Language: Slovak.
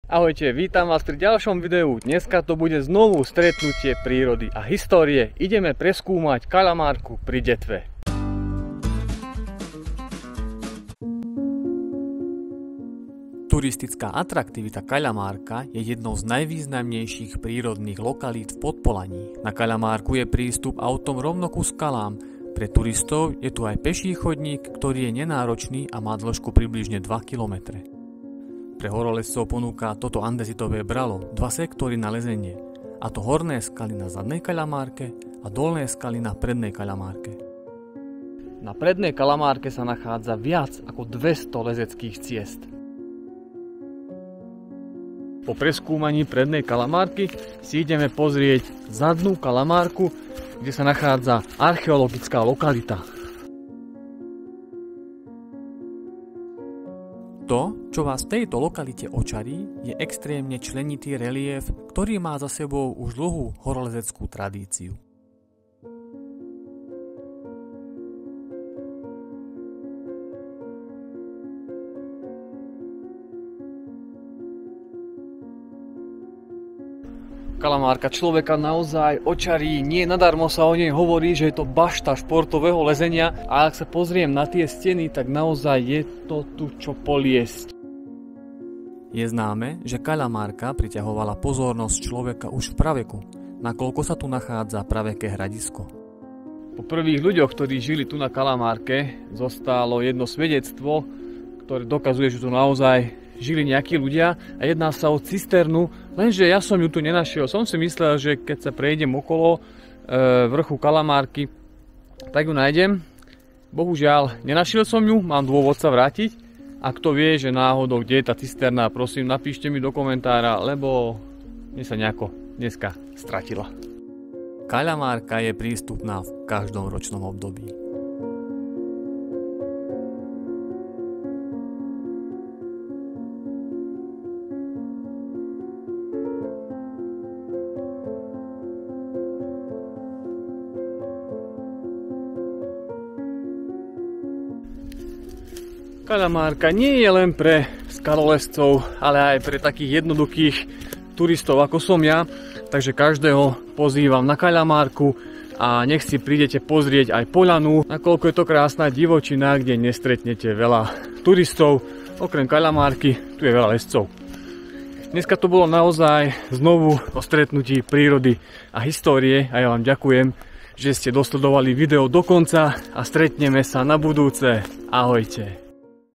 Ahojte, vítam vás pri ďalšom videu. Dneska to bude znovu stretnutie prírody a histórie. Ideme preskúmať kalamárku pri Detve. Turistická atraktivita Kaľamárka je jednou z najvýznamnejších prírodných lokalít v Podpolaní. Na Kaľamárku je prístup autom rovno ku skalám. Pre turistov je tu aj peší chodník, ktorý je nenáročný a má dĺžku približne 2 km. Pre horolezcov ponúka toto andezitové bralo dva sektory na lezenie, a to horné skaly na zadnej Kaľamárke a dolné skaly na prednej Kaľamárke. Na prednej Kaľamárke sa nachádza viac ako 200 lezeckých ciest. Po preskúmaní prednej Kaľamárky si ideme pozrieť zadnú Kaľamárku, kde sa nachádza archeologická lokalita. To, čo vás v tejto lokalite očarí, je extrémne členitý reliéf, ktorý má za sebou už dlhú horolezeckú tradíciu. Kaľamárka človeka naozaj očarí, nie nadarmo sa o nej hovorí, že je to bašta športového lezenia, a ak sa pozriem na tie steny, tak naozaj je to tu čo poliesť. Je známe, že Kaľamárka priťahovala pozornosť človeka už v praveku, nakoľko sa tu nachádza praveké hradisko. Po prvých ľuďoch, ktorí žili tu na Kaľamárke, zostalo jedno svedectvo, ktoré dokazuje, že tu naozaj žili nejakí ľudia, a jedná sa o cisternu, lenže ja som ju tu nenašiel. Som si myslel, že keď sa prejdem okolo vrchu Kaľamárky, tak ju nájdem. Bohužiaľ, nenašiel som ju, mám dôvod sa vrátiť. A kto vie, že náhodou, kde je tá cisterna, prosím, napíšte mi do komentára, lebo mne sa nejako dneska stratila. Kaľamárka je prístupná v každom ročnom období. Kaľamárka nie je len pre skalolezcov, ale aj pre takých jednoduchých turistov ako som ja. Takže každého pozývam na Kaľamárku a nech si prídete pozrieť aj poľanu, nakoľko je to krásna divočina, kde nestretnete veľa turistov. Okrem Kaľamárky tu je veľa lescov. Dneska to bolo naozaj znovu o stretnutí prírody a histórie a ja vám ďakujem, že ste dosledovali video do konca a stretneme sa na budúce. Ahojte.